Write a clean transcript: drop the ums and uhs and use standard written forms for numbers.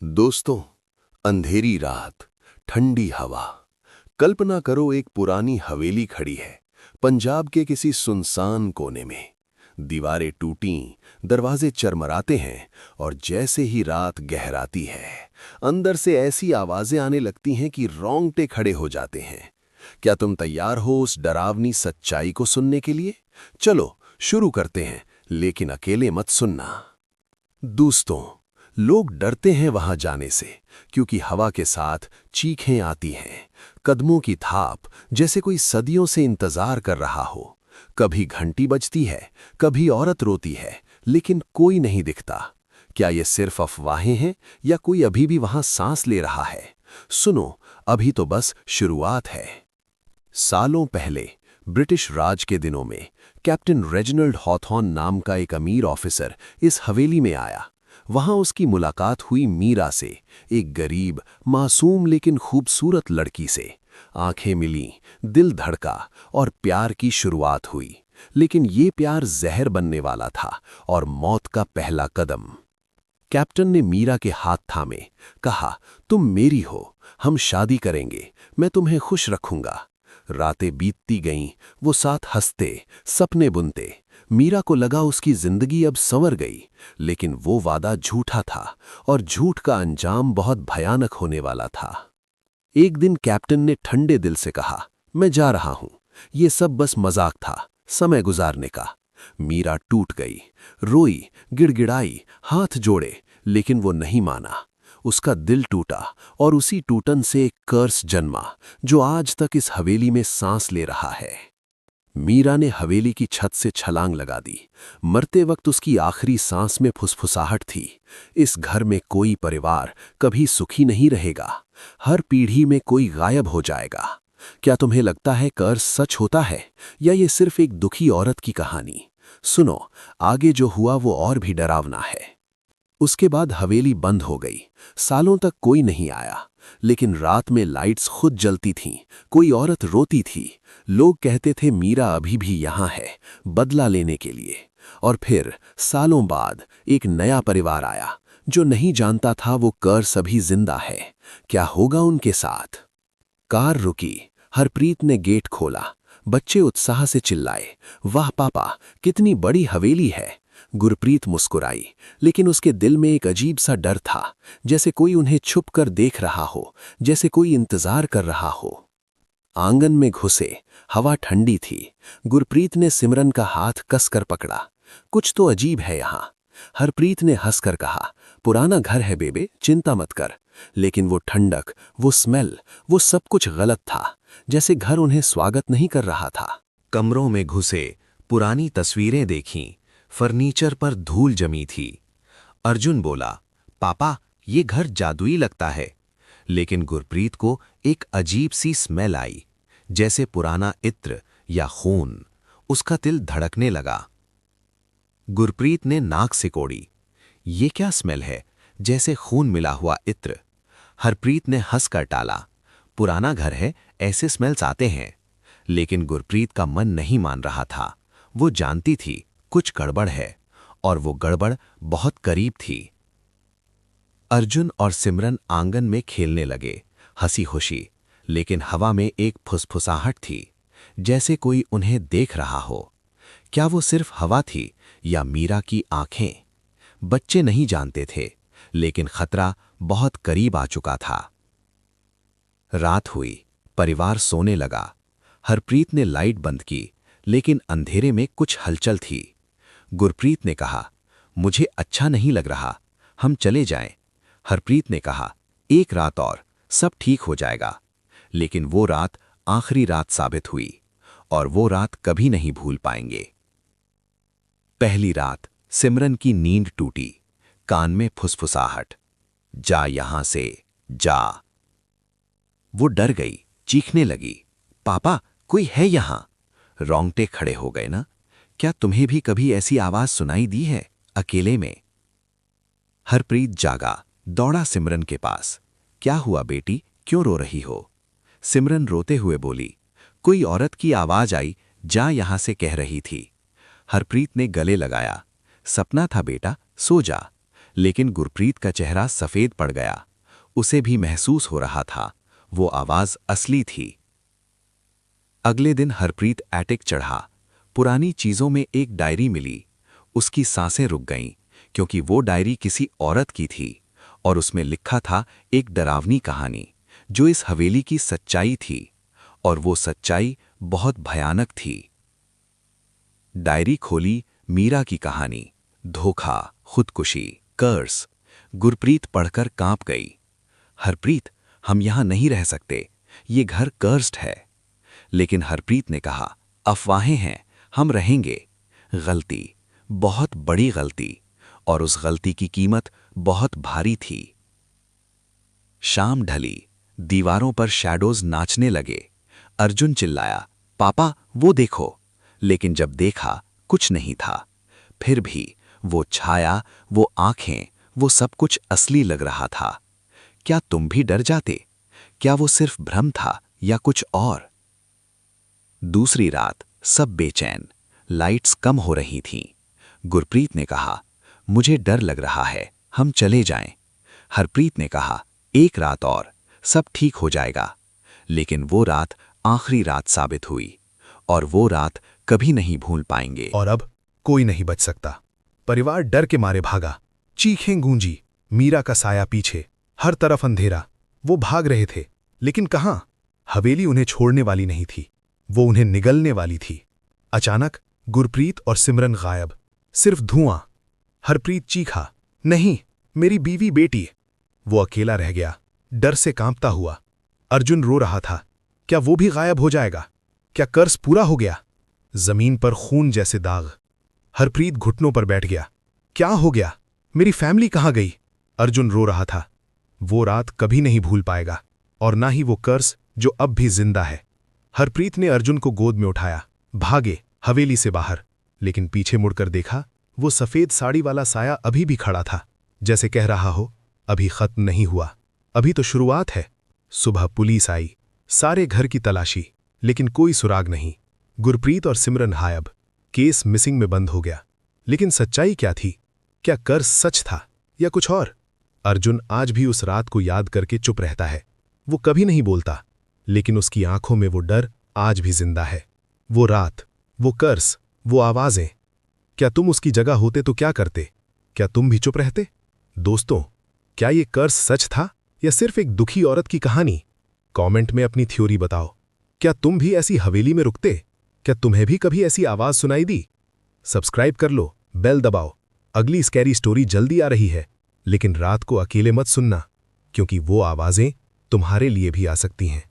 दोस्तों, अंधेरी रात, ठंडी हवा। कल्पना करो एक पुरानी हवेली खड़ी है, पंजाब के किसी सुनसान कोने में। दीवारें टूटी, दरवाजे चरमराते हैं और जैसे ही रात गहराती है, अंदर से ऐसी आवाजें आने लगती हैं कि रोंगटे खड़े हो जाते हैं। क्या तुम तैयार हो उस डरावनी सच्चाई को सुनने के लिए? चलो शुरू करते हैं, लेकिन अकेले मत सुनना। दोस्तों, लोग डरते हैं वहां जाने से, क्योंकि हवा के साथ चीखें आती हैं, कदमों की थाप, जैसे कोई सदियों से इंतजार कर रहा हो। कभी घंटी बजती है, कभी औरत रोती है, लेकिन कोई नहीं दिखता। क्या ये सिर्फ अफवाहें हैं या कोई अभी भी वहां सांस ले रहा है? सुनो, अभी तो बस शुरुआत है। सालों पहले ब्रिटिश राज के दिनों में कैप्टन रेजिनाल्ड हॉथॉर्न नाम का एक अमीर ऑफिसर इस हवेली में आया। वहां उसकी मुलाकात हुई मीरा से, एक गरीब, मासूम लेकिन खूबसूरत लड़की से। आंखें मिलीं, दिल धड़का और प्यार की शुरुआत हुई। लेकिन ये प्यार जहर बनने वाला था और मौत का पहला कदम। कैप्टन ने मीरा के हाथ थामे, कहा, तुम मेरी हो, हम शादी करेंगे, मैं तुम्हें खुश रखूंगा। रातें बीतती गईं, वो साथ हंसते, सपने बुनते। मीरा को लगा उसकी जिंदगी अब संवर गई, लेकिन वो वादा झूठा था और झूठ का अंजाम बहुत भयानक होने वाला था। एक दिन कैप्टन ने ठंडे दिल से कहा, मैं जा रहा हूं, ये सब बस मजाक था, समय गुजारने का। मीरा टूट गई, रोई, गिड़गिड़ाई, हाथ जोड़े, लेकिन वो नहीं माना। उसका दिल टूटा और उसी टूटन से एक कर्स जन्मा, जो आज तक इस हवेली में सांस ले रहा है। मीरा ने हवेली की छत से छलांग लगा दी। मरते वक्त उसकी आखिरी सांस में फुसफुसाहट थी, इस घर में कोई परिवार कभी सुखी नहीं रहेगा, हर पीढ़ी में कोई गायब हो जाएगा। क्या तुम्हें लगता है कर्स सच होता है, या ये सिर्फ एक दुखी औरत की कहानी? सुनो, आगे जो हुआ वो और भी डरावना है। उसके बाद हवेली बंद हो गई, सालों तक कोई नहीं आया। लेकिन रात में लाइट्स खुद जलती थीं, कोई औरत रोती थी। लोग कहते थे मीरा अभी भी यहाँ है, बदला लेने के लिए। और फिर सालों बाद एक नया परिवार आया, जो नहीं जानता था वो कर्स अभी जिंदा है। क्या होगा उनके साथ? कार रुकी, हरप्रीत ने गेट खोला। बच्चे उत्साह से चिल्लाए, वाह पापा, कितनी बड़ी हवेली है। गुरप्रीत मुस्कुराई, लेकिन उसके दिल में एक अजीब सा डर था, जैसे कोई उन्हें छुप कर देख रहा हो, जैसे कोई इंतजार कर रहा हो। आंगन में घुसे, हवा ठंडी थी। गुरप्रीत ने सिमरन का हाथ कसकर पकड़ा। कुछ तो अजीब है यहाँ। हरप्रीत ने हंसकर कहा, पुराना घर है बेबे, चिंता मत कर। लेकिन वो ठंडक, वो स्मेल, वो सब कुछ गलत था, जैसे घर उन्हें स्वागत नहीं कर रहा था। कमरों में घुसे, पुरानी तस्वीरें देखीं, फर्नीचर पर धूल जमी थी। अर्जुन बोला, पापा, ये घर जादुई लगता है। लेकिन गुरप्रीत को एक अजीब सी स्मेल आई, जैसे पुराना इत्र या खून। उसका दिल धड़कने लगा। गुरप्रीत ने नाक सिकोड़ी, ये क्या स्मेल है, जैसे खून मिला हुआ इत्र। हरप्रीत ने हंसकर टाला, पुराना घर है, ऐसे स्मेल्स आते हैं। लेकिन गुरप्रीत का मन नहीं मान रहा था। वो जानती थी कुछ गड़बड़ है, और वो गड़बड़ बहुत करीब थी। अर्जुन और सिमरन आंगन में खेलने लगे, हंसी खुशी। लेकिन हवा में एक फुसफुसाहट थी, जैसे कोई उन्हें देख रहा हो। क्या वो सिर्फ हवा थी या मीरा की आंखें? बच्चे नहीं जानते थे, लेकिन खतरा बहुत करीब आ चुका था। रात हुई, परिवार सोने लगा। हरप्रीत ने लाइट बंद की, लेकिन अंधेरे में कुछ हलचल थी। गुरप्रीत ने कहा, मुझे अच्छा नहीं लग रहा, हम चले जाएं। हरप्रीत ने कहा, एक रात और, सब ठीक हो जाएगा। लेकिन वो रात आखिरी रात साबित हुई, और वो रात कभी नहीं भूल पाएंगे। पहली रात सिमरन की नींद टूटी, कान में फुसफुसाहट, जा यहां से, जा। वो डर गई, चीखने लगी, पापा, कोई है यहां। रोंगटे खड़े हो गए ना? क्या तुम्हें भी कभी ऐसी आवाज सुनाई दी है, अकेले में? हरप्रीत जागा, दौड़ा सिमरन के पास। क्या हुआ बेटी, क्यों रो रही हो? सिमरन रोते हुए बोली, कोई औरत की आवाज आई, जा यहां से, कह रही थी। हरप्रीत ने गले लगाया, सपना था बेटा, सो जा। लेकिन गुरप्रीत का चेहरा सफेद पड़ गया। उसे भी महसूस हो रहा था, वो आवाज असली थी। अगले दिन हरप्रीत एटिक चढ़ा। पुरानी चीजों में एक डायरी मिली। उसकी सांसें रुक गईं, क्योंकि वो डायरी किसी औरत की थी और उसमें लिखा था एक डरावनी कहानी जो इस हवेली की सच्चाई थी, और वो सच्चाई बहुत भयानक थी। डायरी खोली, मीरा की कहानी, धोखा, खुदकुशी, कर्स। गुरप्रीत पढ़कर कांप गई। हरप्रीत, हम यहां नहीं रह सकते, ये घर कर्स्ड है। लेकिन हरप्रीत ने कहा, अफवाहें हैं, हम रहेंगे। गलती, बहुत बड़ी गलती, और उस गलती की कीमत बहुत भारी थी। शाम ढली, दीवारों पर शैडोज नाचने लगे। अर्जुन चिल्लाया, पापा वो देखो। लेकिन जब देखा, कुछ नहीं था। फिर भी वो छाया, वो आंखें, वो सब कुछ असली लग रहा था। क्या तुम भी डर जाते? क्या वो सिर्फ भ्रम था या कुछ और? दूसरी रात सब बेचैन, लाइट्स कम हो रही थीं। गुरप्रीत ने कहा, मुझे डर लग रहा है, हम चले जाएं। हरप्रीत ने कहा, एक रात और, सब ठीक हो जाएगा। लेकिन वो रात आखिरी रात साबित हुई, और वो रात कभी नहीं भूल पाएंगे। और अब कोई नहीं बच सकता। परिवार डर के मारे भागा। चीखें गूंजी, मीरा का साया पीछे, हर तरफ अंधेरा। वो भाग रहे थे, लेकिन कहां? हवेली उन्हें छोड़ने वाली नहीं थी, वो उन्हें निगलने वाली थी। अचानक गुरप्रीत और सिमरन गायब, सिर्फ धुआं। हरप्रीत चीखा, नहीं, मेरी बीवी बेटी। वो अकेला रह गया, डर से कांपता हुआ। अर्जुन रो रहा था, क्या वो भी गायब हो जाएगा? क्या कर्ज पूरा हो गया? जमीन पर खून जैसे दाग। हरप्रीत घुटनों पर बैठ गया। क्या हो गया? मेरी फैमिली कहां गई? अर्जुन रो रहा था। वो रात कभी नहीं भूल पाएगा, और ना ही वो कर्ज जो अब भी जिंदा है। हरप्रीत ने अर्जुन को गोद में उठाया, भागे हवेली से बाहर। लेकिन पीछे मुड़कर देखा, वो सफेद साड़ी वाला साया अभी भी खड़ा था, जैसे कह रहा हो, अभी खत्म नहीं हुआ, अभी तो शुरुआत है। सुबह पुलिस आई, सारे घर की तलाशी, लेकिन कोई सुराग नहीं। गुरप्रीत और सिमरन गायब, केस मिसिंग में बंद हो गया। लेकिन सच्चाई क्या थी? क्या कर्ज सच था या कुछ और? अर्जुन आज भी उस रात को याद करके चुप रहता है। वो कभी नहीं बोलता, लेकिन उसकी आंखों में वो डर आज भी जिंदा है। वो रात, वो कर्ज, वो आवाजें। क्या तुम उसकी जगह होते तो क्या करते? क्या तुम भी चुप रहते? दोस्तों, क्या ये कर्ज सच था या सिर्फ एक दुखी औरत की कहानी? कमेंट में अपनी थ्योरी बताओ। क्या तुम भी ऐसी हवेली में रुकते? क्या तुम्हें भी कभी ऐसी आवाज सुनाई दी? सब्सक्राइब कर लो, बेल दबाओ। अगली स्कैरी स्टोरी जल्दी आ रही है, लेकिन रात को अकेले मत सुनना, क्योंकि वो आवाजें तुम्हारे लिए भी आ सकती हैं।